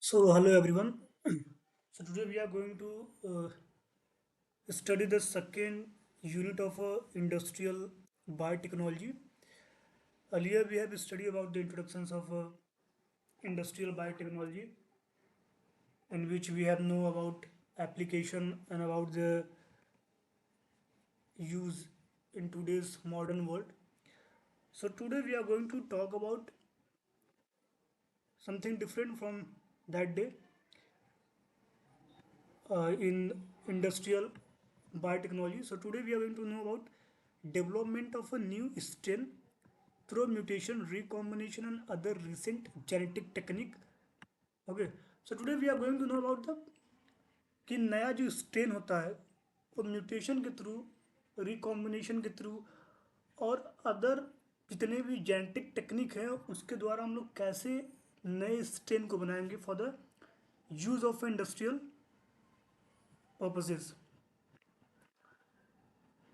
So, hello everyone. So, today we are going to study the second unit of industrial biotechnology. Earlier, we have studied about the introductions of industrial biotechnology, in which we have know about application and about the use in today's modern world. So, today we are going to talk about something different from that day in industrial biotechnology. So today we are going to know about development of a new strain through mutation, recombination and other recent genetic technique. Okay, so today we are going to know about the कि नया जो strain होता है वो mutation के through, recombination के through और other जितने भी जेनेटिक टेक्निक है उसके द्वारा हम लोग कैसे नए स्ट्रेन को बनाएंगे for the use of industrial purposes.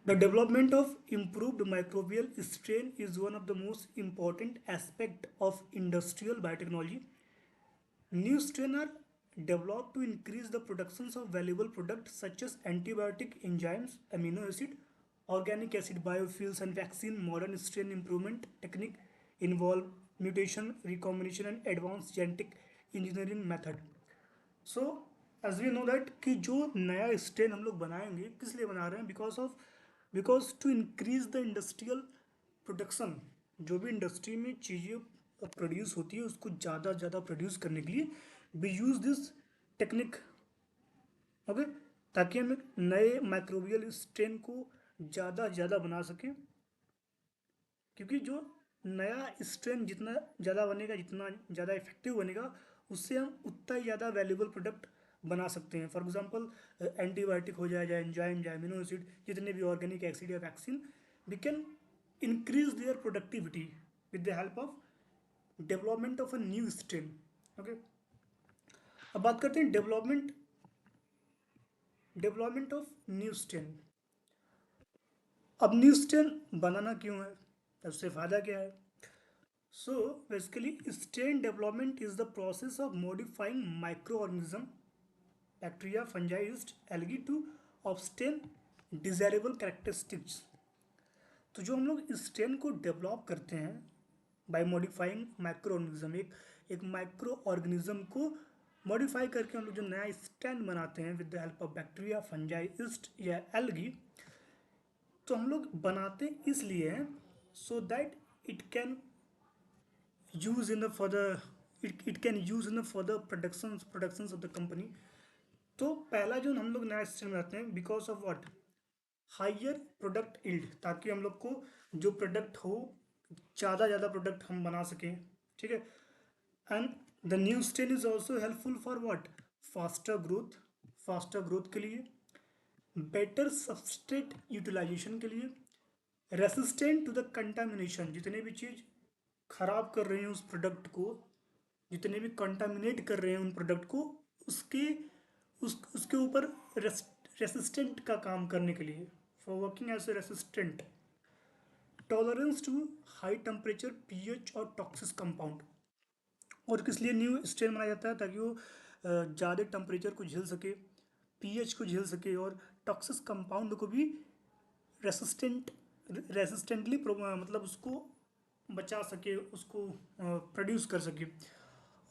The development of improved microbial strain is one of the most important aspects of industrial biotechnology. New strains are developed to increase the productions of valuable products such as antibiotic enzymes, amino acid, organic acid biofuels and vaccine. Modern strain improvement technique involve mutation, recombination and advanced genetic engineering method. So as we know that कि जो नया strain हम लोग बनाएंगे किस लिए बना रहे हैं because to increase the industrial production. जो भी इंडस्ट्री में चीज़ें प्रोड्यूस होती है उसको ज़्यादा से ज़्यादा प्रोड्यूस करने के लिए we use this technique. Okay, ताकि हम एक नए माइक्रोबियल स्ट्रेन को ज़्यादा से ज़्यादा बना सकें, क्योंकि जो नया स्ट्रेन जितना ज़्यादा बनेगा, जितना ज़्यादा इफेक्टिव बनेगा, उससे हम उतना ही ज़्यादा वैल्यूबल प्रोडक्ट बना सकते हैं. फॉर एग्जांपल एंटीबायोटिक हो जाए, एंजाइम, एमिनो एसिड, जितने भी ऑर्गेनिक एसिड या vaccine, we can increase their productivity with the help of development of a new strain. Okay, अब बात करते हैं डेवलपमेंट ऑफ न्यू स्ट्रेन. अब न्यू स्ट्रेन बनाना क्यों है, उससे फ़ायदा क्या है? So basically, strain development is the process of modifying microorganism, bacteria, fungi, yeast, algae to obtain desirable characteristics. तो जो हम लोग स्ट्रेन को डेवलप करते हैं बाय मॉडिफाइंग माइक्रो ऑर्गेनिज्म, एक माइक्रो ऑर्गेनिज्म को मॉडिफाई करके हम लोग जो नया स्ट्रेन बनाते हैं with the help of bacteria, fungi, east या एल्गी. तो हम लोग बनाते इसलिए हैं so that it can use in the further it can use in the further productions of the company. तो पहला जो हम लोग नया सिस्टम बनाते हैं because of what, higher product yield, ताकि हम लोग को जो प्रोडक्ट हो ज़्यादा प्रोडक्ट हम बना सकें. ठीक है, and the new strain is also helpful for what, faster growth के लिए, बेटर सबस्ट्रेट यूटिलाइजेशन के लिए, रेसिस्टेंट टू द कंटामिनेशन, जितने भी चीज़ खराब कर रहे हैं उस प्रोडक्ट को, जितने भी कंटामिनेट कर रहे हैं उन प्रोडक्ट को, उसके उसके ऊपर रेसिस्टेंट का काम करने के लिए, for working as a resistant, tolerance to high temperature, pH और टॉक्सिक कंपाउंड. और किस लिए न्यू स्ट्रेन बनाया जाता है, ताकि वो ज़्यादा टेम्परेचर को झेल सके, पीएच को झेल सके और टॉक्सिक कंपाउंड को भी रेसिस्टेंटली मतलब उसको बचा सके, उसको प्रोड्यूस कर सके.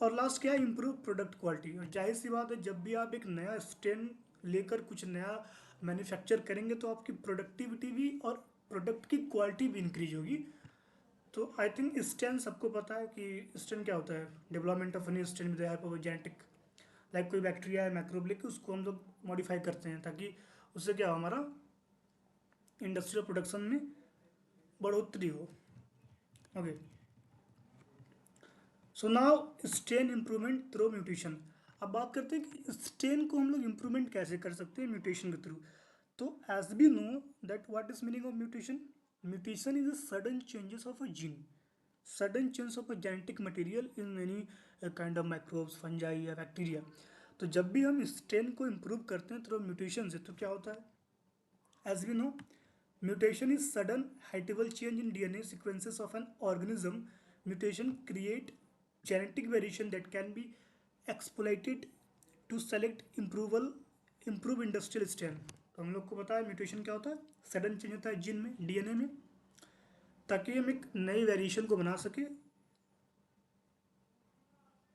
और लास्ट क्या है, इम्प्रूव प्रोडक्ट क्वालिटी. और जाहिर सी बात है, जब भी आप एक नया स्ट्रेन लेकर कुछ नया मैन्युफैक्चर करेंगे तो आपकी प्रोडक्टिविटी भी और प्रोडक्ट की क्वालिटी भी इंक्रीज होगी. तो आई थिंक स्ट्रेन सबको पता है कि स्ट्रेन क्या होता है. Development of new strain with the help of genetic, like कोई बैक्टीरिया है माइक्रोबिक, उसको हम लोग मॉडिफाई करते हैं ताकि उससे क्या हो, हमारा इंडस्ट्रियल प्रोडक्शन में बढ़ोतरी हो. Okay, so now strain improvement through mutation. अब बात करते हैं कि स्ट्रेन को हम लोग इम्प्रूवमेंट कैसे कर सकते हैं म्यूटेशन के थ्रू. तो as we know that what is meaning of mutation. Mutation is a sudden changes of a gene, sudden change of a genetic material in any kind of microbes, fungi या bacteria. तो जब भी हम strain को improve करते हैं through mutation से, तो क्या होता है, as we know, mutation is sudden heritable change in DNA sequences of an organism. Mutation create genetic variation that can be exploited to select improve industrial strain. तो हम लोग को पता है म्यूटेशन क्या होता है, सडन चेंज होता है जीन में, डीएनए में, ताकि हम एक नई वेरिएशन को बना सके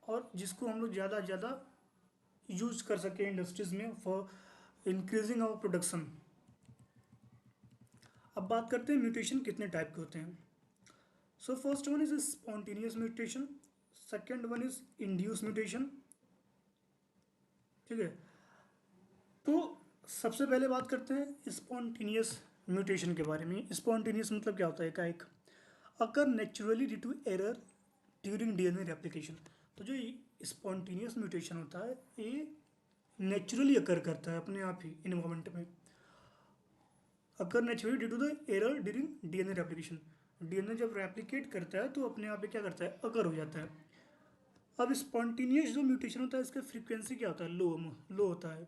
और जिसको हम लोग ज़्यादा ज़्यादा यूज कर सके इंडस्ट्रीज में फॉर इंक्रीजिंग आवर प्रोडक्शन। अब बात करते हैं म्यूटेशन कितने टाइप के होते हैं। So first one is spontaneous mutation, second one is induce mutation. ठीक है, तो सबसे पहले बात करते हैं स्पॉन्टेनियस म्यूटेशन के बारे में। स्पॉन्टेनियस मतलब क्या होता है, एकाएक occur naturally due to error during DNA replication. तो जो स्पॉन्टेनियस म्यूटेशन होता है ये नेचुरली अकर करता है अपने आप ही इन्वायरमेंट में, occur naturally due to the error during DNA replication. DNA जब रेप्लिकेट करता है तो अपने आप ही क्या करता है, अकर हो जाता है। अब स्पॉन्टेनियस जो म्यूटेशन होता है इसका फ्रीक्वेंसी क्या होता है, लो होता है,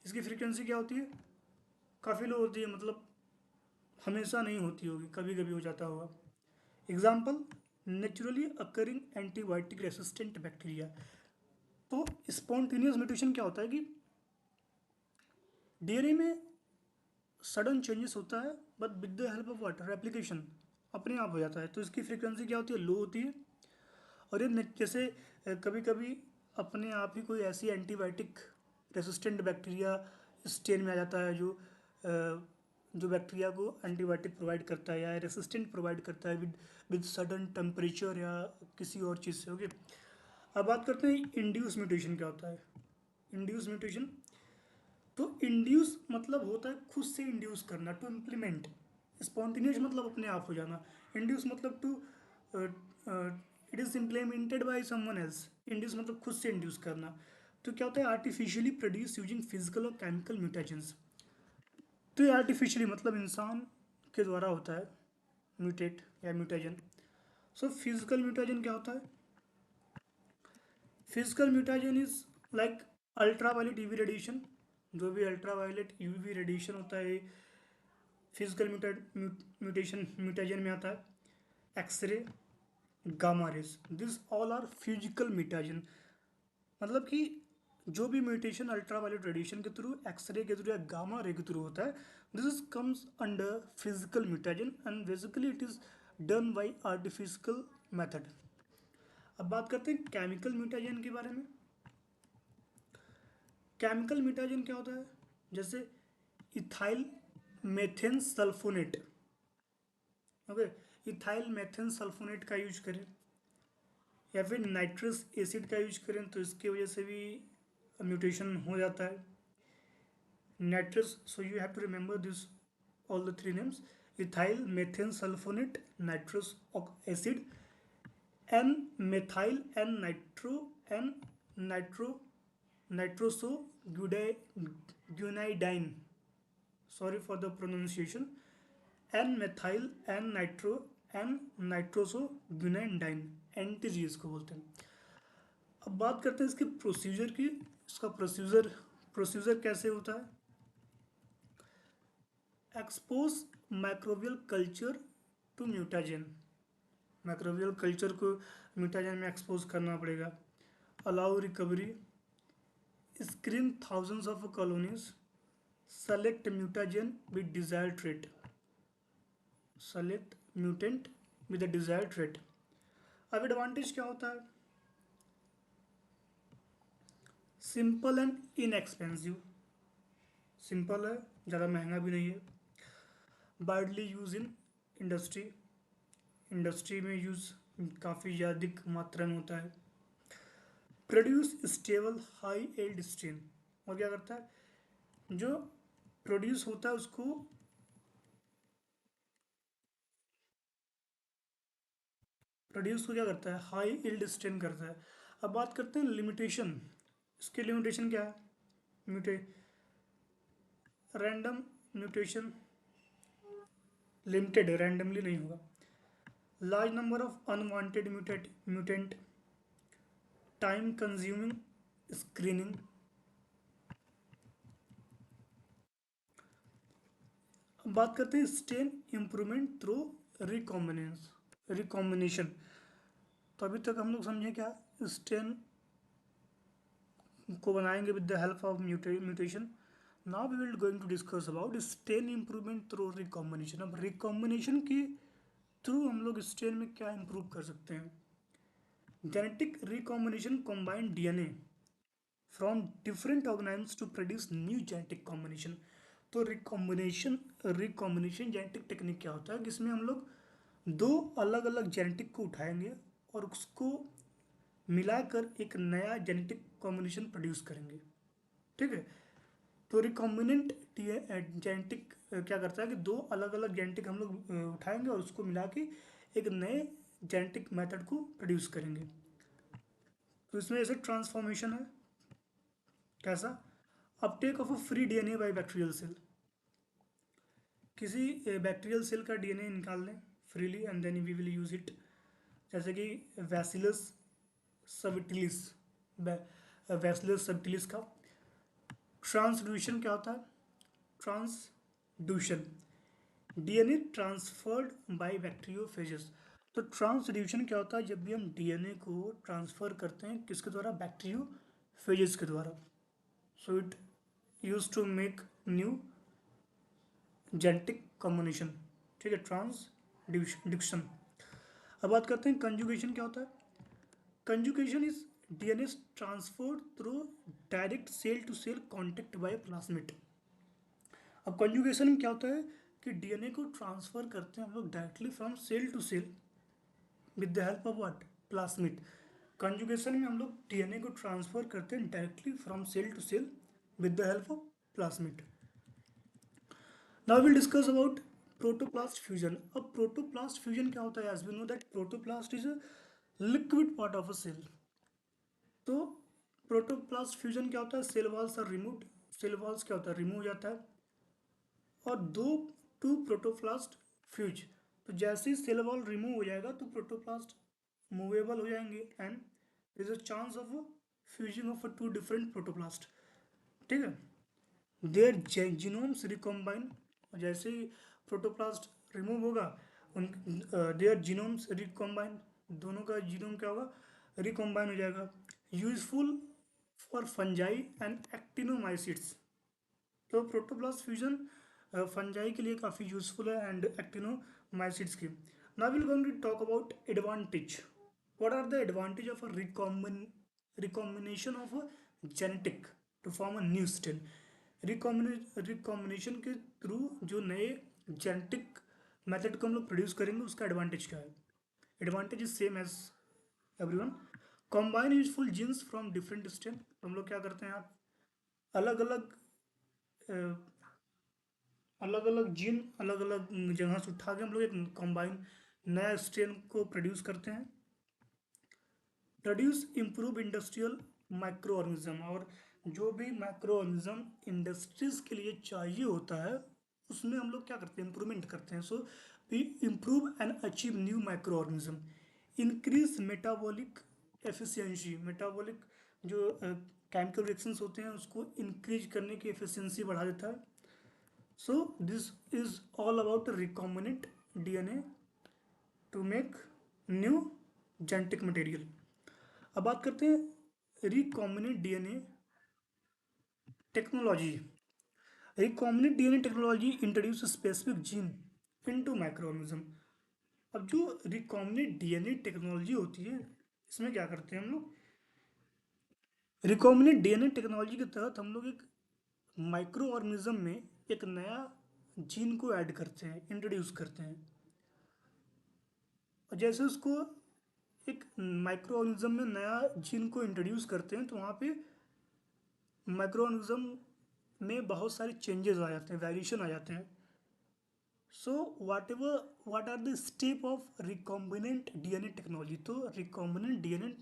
इसकी फ्रीक्वेंसी क्या होती है, काफ़ी लो होती है, मतलब हमेशा नहीं होती होगी, कभी कभी हो जाता होगा। Example naturally occurring antibiotic resistant bacteria. तो स्पॉन्टेनियस म्यूटेशन क्या होता है कि डीएनए में सडन चेंजेस होता है but with the help of what, replication, अपने आप हो जाता है। तो इसकी फ्रीक्वेंसी क्या होती है, लो होती है। और ये जैसे कभी कभी अपने आप ही कोई ऐसी एंटीबायोटिक रेसिस्टेंट बैक्टीरिया स्टेन में आ जाता है जो बैक्टीरिया को एंटीबायोटिक प्रोवाइड करता है या रेसिस्टेंट प्रोवाइड करता है विद सडन टेम्परेचर या किसी और चीज़ से। ओके, अब बात करते हैं इंड्यूस म्यूटेशन क्या होता है। इंड्यूस म्यूटेशन, तो इंड्यूस मतलब होता है खुद से इंड्यूस करना, टू इम्प्लीमेंट। स्पॉन्टेनियस मतलब अपने आप हो जाना, इंड्यूस मतलब to it is implemented by someone else. Induce मतलब खुद से इंड्यूस करना। तो क्या होता है, आर्टिफिशियली प्रोड्यूस यूजिंग फिजिकल और केमिकल म्यूटेशंस। तो ये आर्टिफिशियली मतलब इंसान के द्वारा होता है म्यूटेट या म्यूटेजन। सो फिजिकल म्यूटेजन क्या होता है, physical mutagen is like ultra violet UV radiation. जो भी अल्ट्रा वायलेट यूवी रेडिएशन होता है फिजिकल म्यूटेजन में आता है। X-ray, gamma rays, this all are physical mutagen. मतलब कि जो भी म्यूटेशन अल्ट्रा वायलेट रेडिएशन के थ्रू, एक्सरे के थ्रू या गामा रे के थ्रू होता है, this is comes under physical mutagen and basically it is done by artificial method. अब बात करते हैं केमिकल म्यूटेजन के बारे में। केमिकल म्यूटेजन क्या होता है, जैसे ethyl methane sulfonate. Okay, ethyl methane sulfonate का यूज करें या फिर नाइट्रस एसिड का यूज करें तो इसकी वजह से भी म्यूटेशन हो जाता है। Nitrous, so you have to remember this all the three names, ethyl methane sulfonate, nitrous acid, N methyl N nitro N nitro nitroso guanidine, sorry for the pronunciation, N methyl N nitro N nitroso guanidine, NTG इसको बोलते हैं। अब बात करते हैं इसके procedure की। इसका प्रोसीजर कैसे होता है, expose microbial culture to mutagen. Microbial culture को म्यूटेजन में एक्सपोज करना पड़ेगा। Allow recovery, screen thousands of colonies, select mutagen with desired trait, select mutant with the desired trait. अब एडवांटेज क्या होता है, सिंपल एंड इनएक्सपेंसिव, सिंपल है, ज़्यादा महंगा भी नहीं है। वाइडली यूज इन इंडस्ट्री में यूज़ काफ़ी अधिक मात्रा में होता है। Produce stable high yield strain, और क्या करता है, जो प्रोड्यूस होता है उसको क्या करता है, हाई यील्ड स्ट्रेन करता है। अब बात करते हैं लिमिटेशन। इसके लिमिटेशन क्या है, रैंडम म्यूटेशन लिमिटेड है, रैंडमली नहीं होगा। Large number of unwanted mutant, time consuming screening. बात करते हैं स्ट्रेन इम्प्रूवमेंट थ्रू रिकॉम्बिनेशन। तो अभी तक हम लोग समझे क्या, स्ट्रेन को बनाएंगे with the help of mutation. Now we will going to discuss about strain improvement through recombination. अब रिकॉम्बिनेशन के थ्रू हम लोग स्टेन में क्या इम्प्रूव कर सकते हैं. Genetic recombination combine DNA from different organisms to produce new genetic combination. तो रिकॉम्बिनेशन जेनेटिक टेक्निक क्या होता है, जिसमें हम लोग दो अलग अलग जेनेटिक को उठाएंगे और उसको मिलाकर एक नया जेनेटिक कॉम्बिनेशन प्रोड्यूस करेंगे. ठीक है. तो रिकॉम्बिनेंट जेनेटिक क्या करता है कि दो अलग अलग जेनेटिक हम लोग उठाएंगे और उसको मिला के एक नए जेनेटिक मेथड को प्रोड्यूस करेंगे. तो इसमें जैसे ट्रांसफॉर्मेशन है. कैसा? Uptake of a free DNA by bacterial cell. किसी बैक्टीरियल सेल का डीएनए निकाल लें freely and then we will use it. जैसे कि वैसिलस सबटिलिस, वैसिलस सबटिलिस का ट्रांसड्यूशन क्या होता है. ट्रांसड्यूशन डीएनए ट्रांसफर्ड बाय बैक्टीरियोफेजेस. तो ट्रांसड्यूशन क्या होता है, जब भी हम डीएनए को ट्रांसफर करते हैं किसके द्वारा, बैक्टीरियोफेजेस के द्वारा. So it use to make new genetic combination. ठीक है. ट्रांसड्यूशन. अब बात करते हैं कंजुगेशन क्या होता है. Conjugation is DNA transferred through direct cell to cell contact by plasmid. अब कंजुगेशन में क्या होता है कि डीएनए को ट्रांसफर करते हैं हम लोग directly from cell to cell with the help of what, plasmid. Conjugation में हम लोग डीएनए को ट्रांसफर करते हैं directly from cell to cell with the help of plasmid. Now will discuss about protoplast fusion. अब प्रोटोप्लास्ट फ्यूजन क्या होता है. As we know that protoplast is a liquid part of a cell. तो protoplast fusion क्या होता है, cell walls are removed. Cell walls क्या होता है, रिमूव हो जाता है और टू प्रोटोप्लास्ट फ्यूज. तो जैसे ही सेल वॉल रिमूव हो जाएगा तो प्रोटोप्लास्ट मूवेबल हो जाएंगे and there is a chance of fusing of two different protoplast. ठीक है. Their genomes recombine. जैसे ही प्रोटोप्लास्ट रिमूव होगा उन देयर जीनोम्स रिकॉम्बाइन, दोनों का जीनोम क्या होगा, रिकॉम्बाइन हो जाएगा. Useful for fungi and actinomycetes. तो प्रोटोप्लास्ट फ्यूजन फंजाई के लिए काफ़ी यूजफुल है एंड एक्टिनोमाइसिट्स की. Now will going to talk about advantage. What are the advantage of a recombination of a genetic to form a new strain. Recombination के through जो नए genetic method को हम लोग प्रोड्यूस करेंगे उसका एडवांटेज क्या है. Advantage is same as everyone. Combine useful genes from different strain. हम लोग क्या करते हैं, आप अलग अलग अलग अलग जीन अलग अलग जगह से उठा के हम लोग एक कॉम्बाइन नया स्ट्रेन को प्रोड्यूस करते हैं. Produce improve industrial micro organism. और जो भी माइक्रो ऑर्गेनिज्म इंडस्ट्रीज के लिए चाहिए होता है उसमें हम लोग क्या करते हैं, इंप्रूवमेंट करते हैं. So we improve and achieve new micro organism. Increase metabolic efficiency. Metabolic जो केमिकल रिएक्शंस होते हैं उसको इंक्रीज करने की एफिशिएंसी बढ़ा देता है. So this is all about recombinant DNA to make new genetic material. अब बात करते हैं recombinant DNA technology. Recombinant DNA technology introduce specific gene into microorganism. अब जो रिकॉम्बिनेंट डीएनए टेक्नोलॉजी होती है इसमें क्या करते हैं हम लोग, रिकॉम्बिनेंट डीएनए टेक्नोलॉजी के तहत हम लोग एक माइक्रो ऑर्गेनिज्म में एक नया जीन को ऐड करते हैं, इंट्रोड्यूस करते हैं. और जैसे उसको एक माइक्रो ऑर्गेनिज्म में नया जीन को इंट्रोड्यूस करते हैं तो वहाँ पे माइक्रो ऑर्गेनिज्म में बहुत सारे चेंजेस आ जाते हैं, वेरिएशन आ जाते हैं. So what are the step of recombinant DNA technology. तो रिकॉम्बिनेंट डीएनए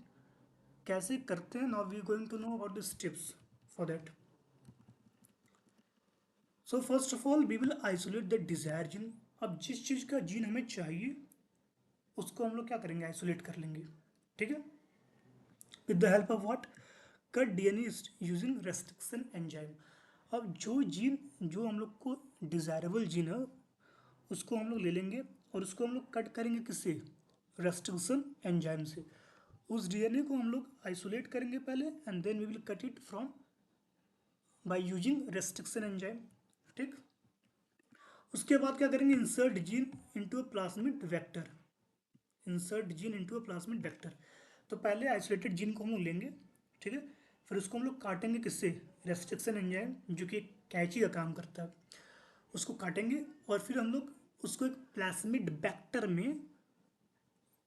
कैसे करते हैं, now we going to know about the steps for that. So first of all we will isolate the desire gene. अब जिस चीज़ का gene हमें चाहिए उसको हम लोग क्या करेंगे, आइसोलेट कर लेंगे. ठीक है. With the help of what, cut DNA using restriction enzyme. अब जो जीन जो हम लोग को डिज़ायरेबल जीन है उसको हम लोग ले लेंगे और उसको हम लोग कट करेंगे किससे, रेस्ट्रिक्शन एंजाइम से. उस डीएनए को हम लोग आइसोलेट करेंगे पहले and then we will cut it from by using restriction enzyme, ठीक। उसके बाद क्या करेंगे, insert gene into a plasmid vector, insert gene into a plasmid vector. तो पहले आइसोलेटेड जीन को हम लोग लेंगे, ठीक है, फिर उसको हम लोग काटेंगे किससे, रेस्ट्रिक्शन एंजाइम जो कि कैंची का काम करता है, उसको काटेंगे और फिर हम लोग उसको एक प्लाज्मिड वेक्टर में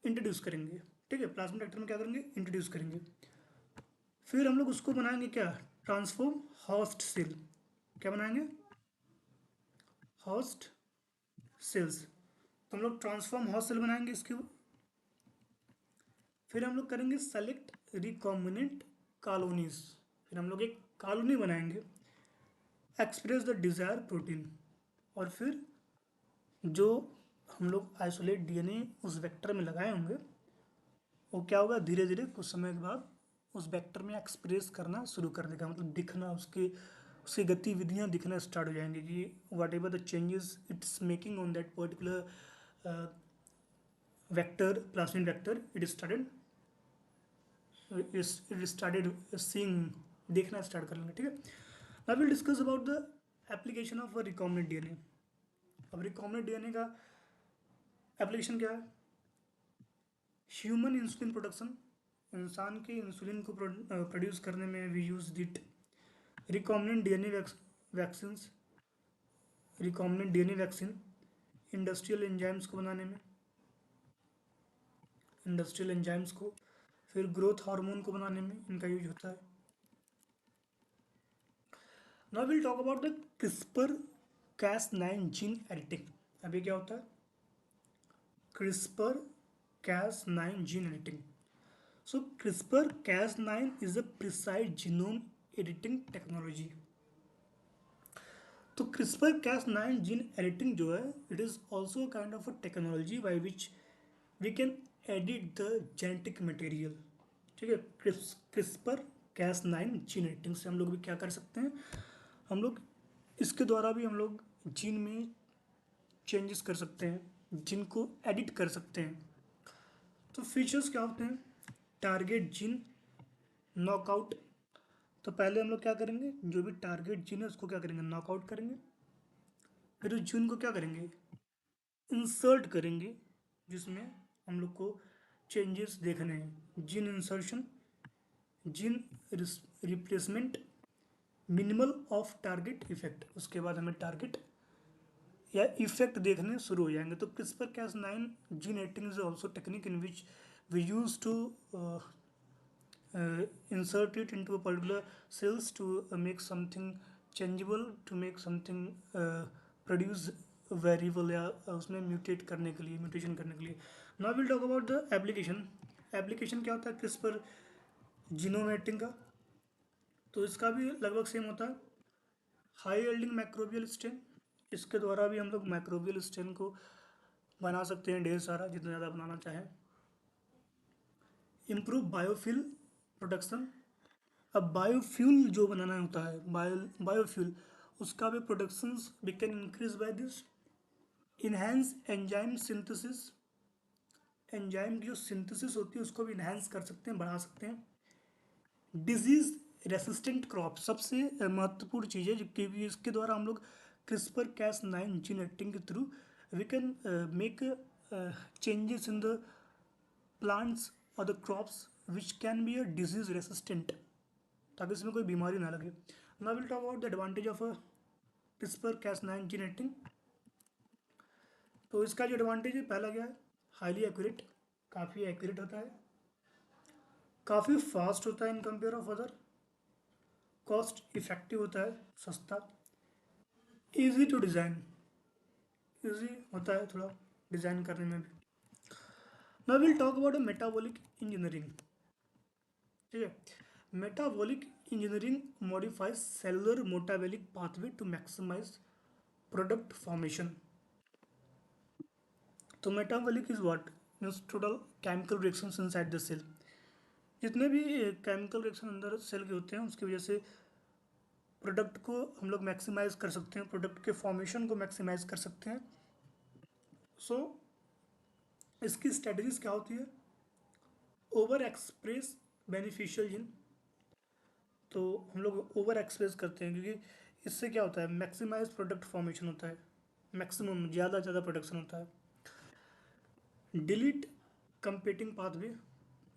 इंट्रोड्यूस करेंगे, ठीक है, प्लाज्मिड वेक्टर में क्या करेंगे, इंट्रोड्यूस करेंगे। फिर हम लोग उसको बनाएंगे क्या, ट्रांसफॉर्म होस्ट सेल, क्या बनाएंगे, होस्ट सेल्स। तो हम लोग ट्रांसफॉर्म होस्ट सेल बनाएंगे इसके। फिर हम लोग करेंगे सेलेक्ट रिकॉम्बिनेंट कॉलोनीज, फिर हम लोग एक कॉलोनी बनाएंगे, एक्सप्रेस द डिजायर प्रोटीन, और फिर जो हम लोग आइसोलेट डीएनए उस वेक्टर में लगाए होंगे वो क्या होगा, धीरे धीरे कुछ समय के बाद उस वेक्टर में एक्सप्रेस करना शुरू कर देगा, मतलब दिखना, उसकी उसकी गतिविधियाँ दिखना स्टार्ट हो जाएंगी कि whatever the changes it's making on that particular vector, plasmid vector, it started seeing, देखना स्टार्ट कर लेंगे, ठीक है। Now will discuss about the application of recombinant DNA. अब रिकॉम्बिनेंट डीएनए का एप्लीकेशन क्या है, ह्यूमन इंसुलिन प्रोडक्शन, इंसान के इंसुलिन को प्रोड्यूस करने में we use that, recombinant DNA vaccine, recombinant DNA vaccine, industrial enzymes को बनाने में, इंडस्ट्रियल एंजाइम्स को, फिर ग्रोथ हार्मोन को बनाने में इनका यूज होता है। Now will talk about the CRISPR Cas9 gene editing. अभी क्या होता है, CRISPR Cas9 gene editing. So CRISPR-Cas9 is a precise genome editing technology. तो CRISPR-Cas9 जीन एडिटिंग जो है, it is also kind of a technology by which we can edit the genetic material, ठीक है। CRISPR-Cas9 gene editing से हम लोग भी क्या कर सकते हैं, हम लोग इसके द्वारा भी हम लोग जीन में चेंजेस कर सकते हैं, जीन को एडिट कर सकते हैं। तो फीचर्स क्या होते हैं, टारगेट जीन नॉकआउट। तो पहले हम लोग क्या करेंगे, जो भी टारगेट जीन है उसको क्या करेंगे, नॉकआउट करेंगे। फिर उस जीन को क्या करेंगे, इंसर्ट करेंगे, जिसमें हम लोग को चेंजेस देखने हैं, gene insertion, gene replacement, minimal of target effect. उसके बाद हमें टारगेट या इफेक्ट देखने शुरू हो जाएंगे। तो CRISPR-Cas9 gene editing is also technique in which we use to insert it into a particular cells to make something changeable, to make something produce variable या उसमें म्यूटेट करने के लिए, म्यूटेशन करने के लिए। Now will talk about the application. Application क्या होता है क्रिस्पर जीनोम एडिटिंग का, तो इसका भी लगभग सेम होता है। हाई यील्डिंग माइक्रोबियल स्ट्रेन, इसके द्वारा भी हम लोग माइक्रोबियल स्ट्रेन को बना सकते हैं ढेर सारा, जितना ज़्यादा बनाना चाहें। इम्प्रूव बायोफिल प्रोडक्शन, अब बायोफ्यूल जो बनाना होता है, बायोफ्यूल, उसका भी productions we can increase by this. Enhance enzyme synthesis, enzyme की जो सिंथेसिस होती है उसको भी इन्हेंस कर सकते हैं, बढ़ा सकते हैं। डिजीज रेसिस्टेंट क्रॉप, सबसे महत्वपूर्ण चीज़ है क्योंकि इसके द्वारा हम लोग CRISPR-Cas9 जीन एडिटिंग के through we can make changes in the plants और the crops which can be a disease resistant, ताकि इसमें कोई बीमारी ना लगे। Now will talk about the advantage of CRISPR-Cas9 gene editing. तो इसका जो एडवांटेज है, पहला क्या है, हाईली एक्यूरेट, काफ़ी एक्यूरेट होता है, काफ़ी फास्ट होता है in compare of other, cost effective होता है, सस्ता, इजी टू डिज़ाइन, इजी होता है थोड़ा डिज़ाइन करने में भी। Now will talk about metabolic engineering, ठीक है। Metabolic engineering modifies cellular metabolic pathway to maximise product formation. तो metabolic is what, means total chemical reactions inside the cell, जितने भी केमिकल रिएक्शन अंदर सेल के होते हैं उसकी वजह से प्रोडक्ट को हम लोग मैक्सिमाइज कर सकते हैं, प्रोडक्ट के फॉर्मेशन को मैक्सिमाइज कर सकते हैं। सो इसकी स्ट्रेटजीज क्या होती है, ओवर एक्सप्रेस बेनिफिशियल जीन, तो हम लोग ओवर एक्सप्रेस करते हैं क्योंकि इससे क्या होता है, मैक्सिमाइज प्रोडक्ट फॉर्मेशन होता है, मैक्सिमम ज़्यादा से ज़्यादा प्रोडक्शन होता है। डिलीट कंपेटिंग पाथवे,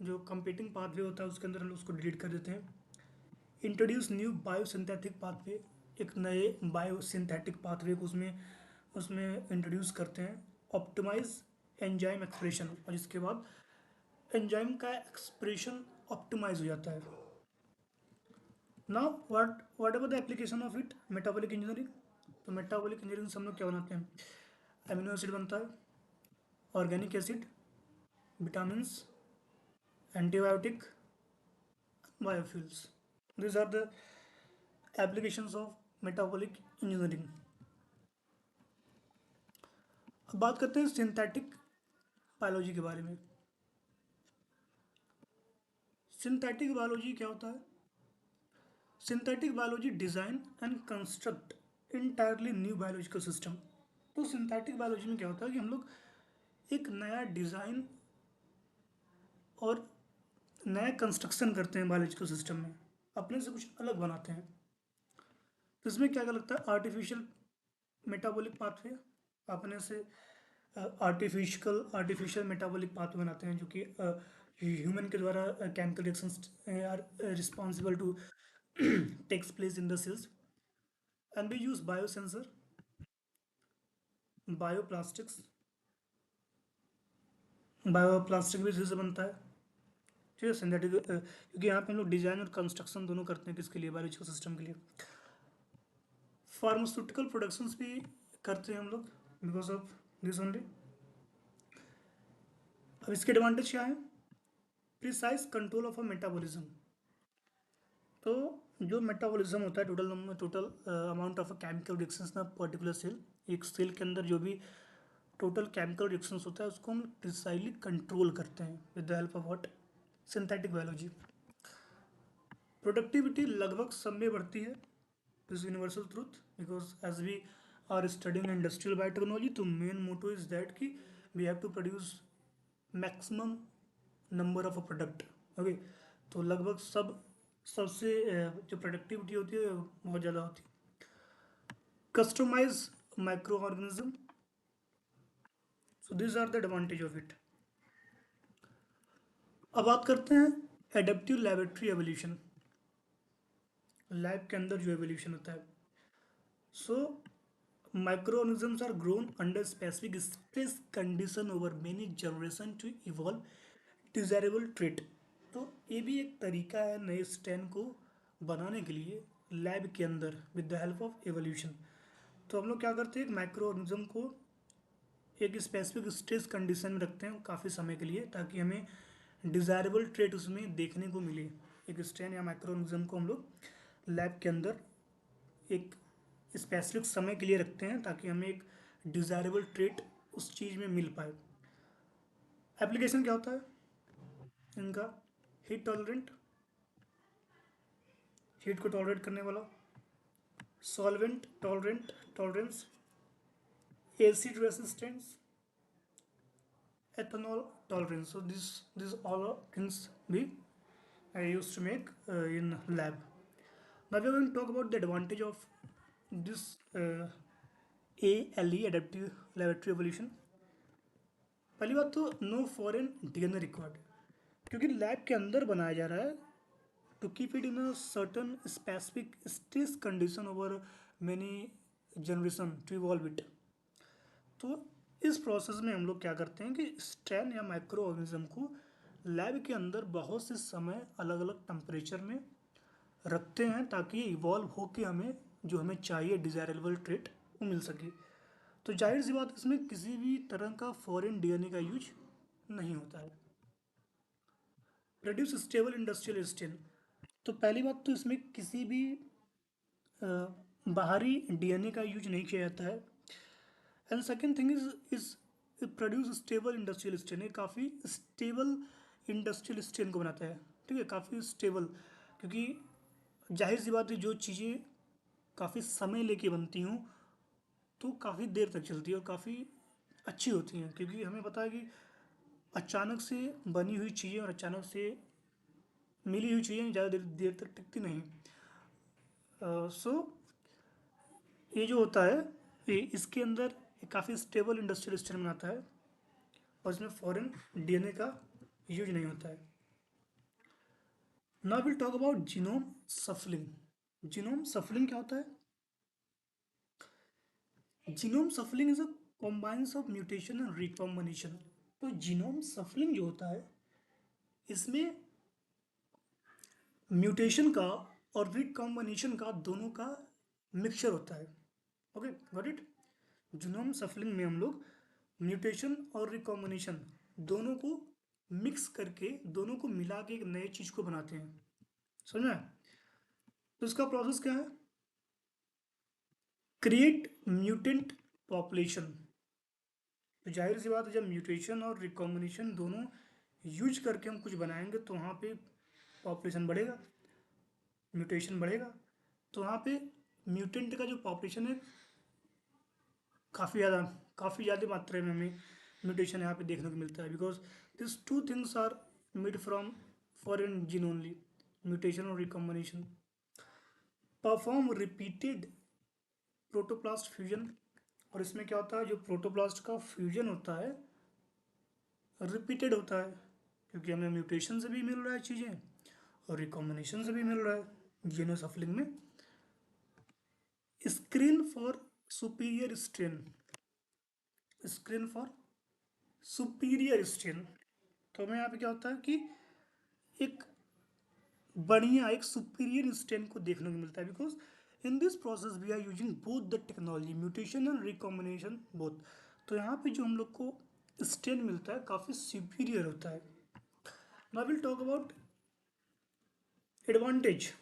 जो कंपेटिंग पाथवे होता है उसके अंदर हम लोग उसको डिलीट कर देते हैं। इंट्रोड्यूस न्यू बायोसिंथेटिक पाथवे, एक नए बायोसिंथेटिक पाथवे को उसमें उसमें इंट्रोड्यूस करते हैं। ऑप्टिमाइज एंजाइम एक्सप्रेशन, और इसके बाद एंजाइम का एक्सप्रेशन ऑप्टिमाइज हो जाता है। Now what about the application of it, metabolic engineering. तो मेटाबॉलिक इंजीनियरिंग से हम लोग क्या बनाते हैं, एमिनो एसिड बनता है, organic acid, vitamins, antibiotic, biofuels. These are the applications of metabolic engineering. अब बात करते हैं सिंथेटिक बायोलॉजी के बारे में। सिंथेटिक बायोलॉजी क्या होता है? Synthetic biology design and construct entirely new biological system. तो सिंथेटिक बायोलॉजी में क्या होता है कि हम लोग एक नया डिज़ाइन और नया कंस्ट्रक्शन करते हैं बायोलॉजिकल सिस्टम में, अपने से कुछ अलग बनाते हैं। तो इसमें क्या क्या लगता है, आर्टिफिशियल मेटाबॉलिक पाथवे, अपने से आर्टिफिशियल मेटाबॉलिक पाथवे बनाते हैं जो कि ह्यूमन के द्वारा chemical reactions are responsible to takes place in the cells. And we use biosensor, bioplastics, bioplastic भी इसी से बनता है, ठीक है, सिंथेटिक, क्योंकि यहाँ पे हम लोग डिजाइन और कंस्ट्रक्शन दोनों करते हैं, किसके लिए, बायोलॉजिकल सिस्टम के लिए। फार्मास्यूटिकल प्रोडक्शंस भी करते हैं हम लोग बिकॉज ऑफ दिस ओनली। अब इसके एडवांटेज क्या है, precise control of a metabolism. तो जो मेटाबॉलिज्म होता है, total amount of chemical reactions ना पर्टिकुलर सेल, एक सेल के अंदर जो भी टोटल केमिकल रिएक्शंस होता है उसको हम प्रिसाइजली कंट्रोल करते हैं with the help of what, synthetic biology. Productivity लगभग सब में बढ़ती है, this universal truth, because as we are studying industrial biotechnology, तो मेन मोटो इज दैट कि we have to produce maximum number of a product. Okay, तो लगभग सबसे जो प्रोडक्टिविटी होती है बहुत ज़्यादा होती है। Customize micro organism, so this are the advantage of it. अब बात करते हैं एडेप्टिव लेबोरेटरी एवोल्यूशन, लैब के अंदर जो एवोल्यूशन होता है। सो microorganisms are grown under specific stress condition over many generation to evolve desirable trait। तो ये भी एक तरीका है नए स्ट्रेन को बनाने के लिए लैब के अंदर with the help of evolution. तो हम लोग क्या करते हैं, एक माइक्रो ऑर्गेनिज्म को एक स्पेसिफिक स्ट्रेस कंडीशन में रखते हैं काफ़ी समय के लिए, ताकि हमें डिज़ायरेबल ट्रेट उसमें देखने को मिले। एक स्ट्रेन या माइक्रो ऑर्गेनिज्म को हम लोग लैब के अंदर एक स्पेसिफिक समय के लिए रखते हैं ताकि हमें एक डिज़ायरेबल ट्रेट उस चीज़ में मिल पाए। एप्लीकेशन क्या होता है इनका, हीट टॉलरेंट, हीट को टॉलरेट करने वाला, solvent tolerance, acid resistance, ethanol tolerance. So this all things we used to make in lab. Now we are going to talk about the advantage of this ALE, adaptive laboratory evolution. पहली बात तो no foreign DNA required, क्योंकि lab के अंदर बनाया जा रहा है to keep it in a certain specific stress condition over many generation to evolve it. तो इस प्रोसेस में हम लोग क्या करते हैं कि स्ट्रेन या माइक्रो ऑर्गेनिज्म को लैब के अंदर बहुत से समय अलग अलग टेम्परेचर में रखते हैं ताकि इवॉल्व होकर हमें जो हमें चाहिए डिज़ायरेबल ट्रेट वो मिल सके। तो जाहिर सी बात, इसमें किसी भी तरह का फॉरेन डीएनए का यूज नहीं होता है। प्रोड्यूस स्टेबल इंडस्ट्रियल स्टेन, तो पहली बात तो इसमें किसी भी बाहरी डीएनए का यूज नहीं किया जाता है। And second thing is produce stable industrial strain, ये काफ़ी स्टेबल इंडस्ट्रियल स्टेन को बनाता है, ठीक है, काफ़ी स्टेबल, क्योंकि जाहिर सी बात है जो चीज़ें काफ़ी समय लेके बनती हूँ तो काफ़ी देर तक चलती है और काफ़ी अच्छी होती हैं, क्योंकि हमें पता है कि अचानक से बनी हुई चीज़ें और अचानक से मिली हुई चीज़ें ज़्यादा देर देर तक टिकती नहीं। सो ये जो होता है, ये इसके अंदर काफ़ी स्टेबल इंडस्ट्रियल स्ट्रेन बनाता है और इसमें फॉरेन डीएनए का यूज नहीं होता है। Now will talk about genome shuffling. Genome shuffling क्या होता है? Genome shuffling is a combines of mutation and recombination. तो जीनोम सफलिंग जो होता है, इसमें म्यूटेशन का और रिकॉम्बिनेशन का दोनों का मिक्सचर होता है। Okay, got it. जीनोम सफलिंग में हम लोग म्यूटेशन और रिकॉम्बिनेशन दोनों को मिक्स करके, दोनों को मिला के एक नए चीज़ को बनाते हैं। समझ में आया? तो इसका प्रोसेस क्या है? Create mutant population. तो जाहिर सी बात है, जब म्यूटेशन और रिकॉम्बिनेशन दोनों यूज करके हम कुछ बनाएंगे तो वहाँ पे पॉपुलेशन बढ़ेगा, म्यूटेशन बढ़ेगा। तो वहाँ पे म्यूटेंट का जो पॉपुलेशन है काफ़ी ज़्यादा मात्रा में हमें म्यूटेशन यहाँ पे देखने को मिलता है, because this two things are made from foreign gene only, mutation और recombination. Perform repeated protoplast fusion. और इसमें क्या होता है, जो प्रोटोप्लास्ट का फ्यूजन होता है रिपीटेड होता है, क्योंकि हमें म्यूटेशन से भी मिल रहा है चीज़ें और रिकॉम्बिनेशन से भी मिल रहा है जीनो सफलिंग में। Screen for superior strain. Screen for superior strain. तो हमें यहाँ पे क्या होता है कि एक बढ़िया एक सुपीरियर स्ट्रेन को देखने को मिलता है, because in this process we are using both the technology, mutation and recombination both. तो यहाँ पे जो हम लोग को स्ट्रेन मिलता है काफ़ी सुपीरियर होता है। Now will talk about advantage.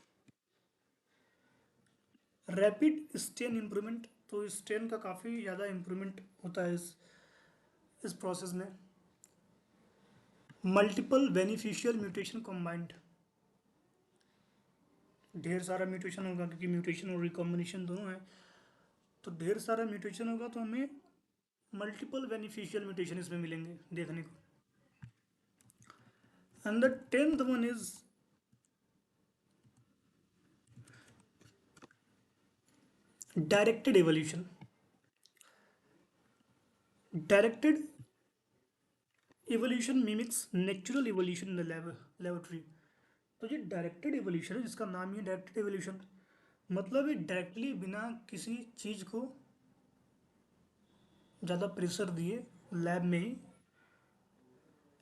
Rapid strain improvement. तो स्ट्रेन का काफ़ी ज़्यादा इम्प्रूवमेंट होता है इस प्रोसेस में। Multiple beneficial mutation combined. ढेर सारा म्यूटेशन होगा, क्योंकि म्यूटेशन और रिकॉम्बिनेशन दोनों है, तो ढेर सारा म्यूटेशन होगा तो हमें मल्टीपल बेनिफिशियल म्यूटेशन इसमें मिलेंगे देखने को। And the 10th one is directed evolution. Directed evolution mimics natural evolution in the laboratory. तो ये डायरेक्टेड एवोल्यूशन है, जिसका नाम ही है डायरेक्टेड एवोल्यूशन। मतलब ये डायरेक्टली बिना किसी चीज़ को ज़्यादा प्रेशर दिए लैब में ही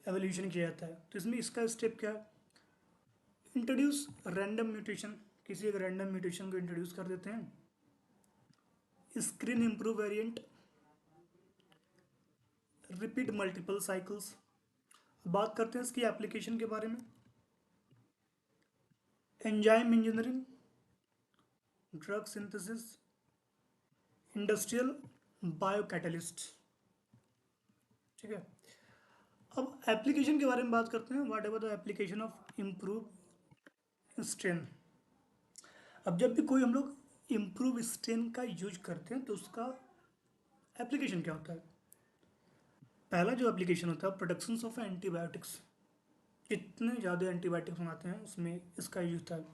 एवोल्यूशन किया जाता है। तो इसमें इसका स्टेप क्या है? Introduce random mutation. किसी एक रैंडम म्यूटेशन को इंट्रोड्यूस कर देते हैं। Screen improve variant. Repeat multiple cycles. बात करते हैं इसकी एप्लीकेशन के बारे में। Enzyme engineering, drug synthesis, industrial biocatalyst. ठीक है, अब एप्लीकेशन के बारे में बात करते हैं। What ever the application of improve strain. अब जब भी कोई हम लोग इम्प्रूव स्ट्रेन का यूज करते हैं तो उसका एप्लीकेशन क्या होता है? पहला जो एप्लीकेशन होता है, प्रोडक्शन ऑफ एंटीबायोटिक्स। जितने ज़्यादा एंटीबायोटिक्स बनाते हैं उसमें इसका यूज होता है।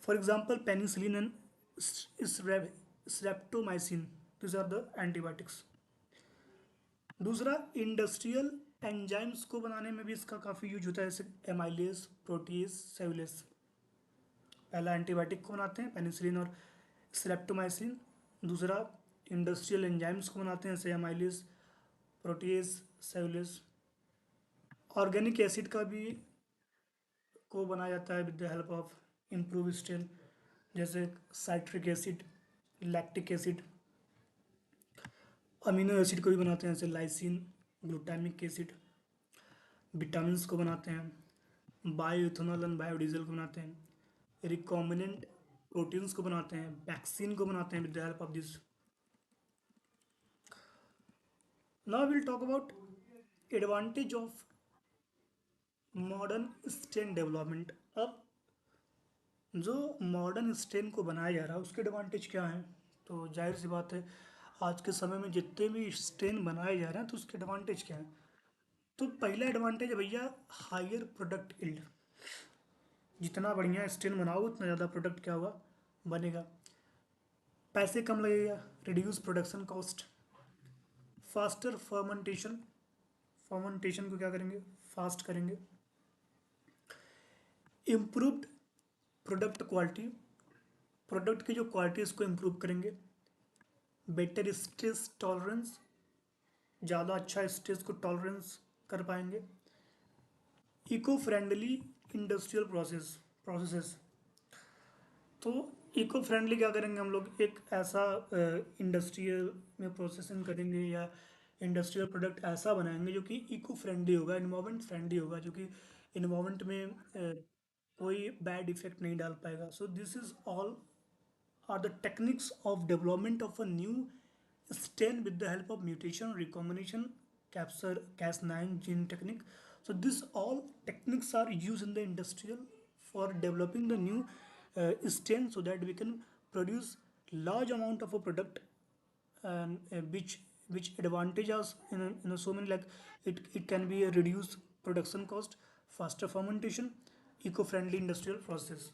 For example penicillin and streptomycin, this are the antibiotics. दूसरा, इंडस्ट्रियल एंजाइम्स को बनाने में भी इसका काफ़ी यूज होता है, जैसे एमाइलेज, प्रोटीज, सेलुलेज। पहला एंटीबायोटिक को बनाते हैं पेनिसिलिन और स्ट्रेप्टोमाइसिन। दूसरा, इंडस्ट्रियल एंजाइम्स को बनाते हैं, जैसे amylase, protease, cellulase. Organic acid का भी को बनाया जाता है with the help of improve strain, जैसे citric acid, lactic acid. Amino acid को भी बनाते हैं, जैसे लाइसिन, ग्लूटामिक एसिड। विटामिन को बनाते हैं, बायो इथेनॉल एंड बायोडीजल को बनाते हैं, रिकॉम्बिनेंट प्रोटीन्स को बनाते हैं, वैक्सीन को बनाते हैं with the help of this. Now will talk about advantage of modern strain development. अब जो मॉडर्न स्ट्रेन को बनाया जा रहा है उसके एडवांटेज क्या हैं? तो जाहिर सी बात है, आज के समय में जितने भी स्ट्रेन बनाए जा रहे हैं तो उसके एडवांटेज क्या हैं? तो पहला एडवांटेज है भैया हायर प्रोडक्ट यील्ड। जितना बढ़िया स्ट्रेन बनाओ उतना ज़्यादा प्रोडक्ट क्या होगा, बनेगा। पैसे कम लगेगा, reduce production cost. Faster fermentation, fermentation को क्या करेंगे, फास्ट करेंगे। इम्प्रूव्ड प्रोडक्ट क्वालिटी, प्रोडक्ट की जो क्वालिटी है उसको इम्प्रूव करेंगे। बेटर स्ट्रेस टॉलरेंस, ज़्यादा अच्छा स्ट्रेस को टॉलरेंस कर पाएंगे। इको फ्रेंडली इंडस्ट्रियल प्रोसेसेस, तो इको फ्रेंडली क्या करेंगे हम लोग, एक ऐसा इंडस्ट्रियल में प्रोसेसिंग करेंगे या इंडस्ट्रियल प्रोडक्ट ऐसा बनाएंगे जो कि इको फ्रेंडली होगा, इन्वायरमेंट फ्रेंडली होगा, जो कि इन्वायरमेंट में कोई बैड इफेक्ट नहीं डाल पाएगा। So this is all are the techniques of development of a new strain with the help of mutation, recombination, capture Cas9 gene technique. So this all techniques are used in the industrial for developing the new strain so that we can produce large amount of a product, and which advantage us in a so many, like it can be a reduced production cost, faster fermentation, eco-friendly industrial process.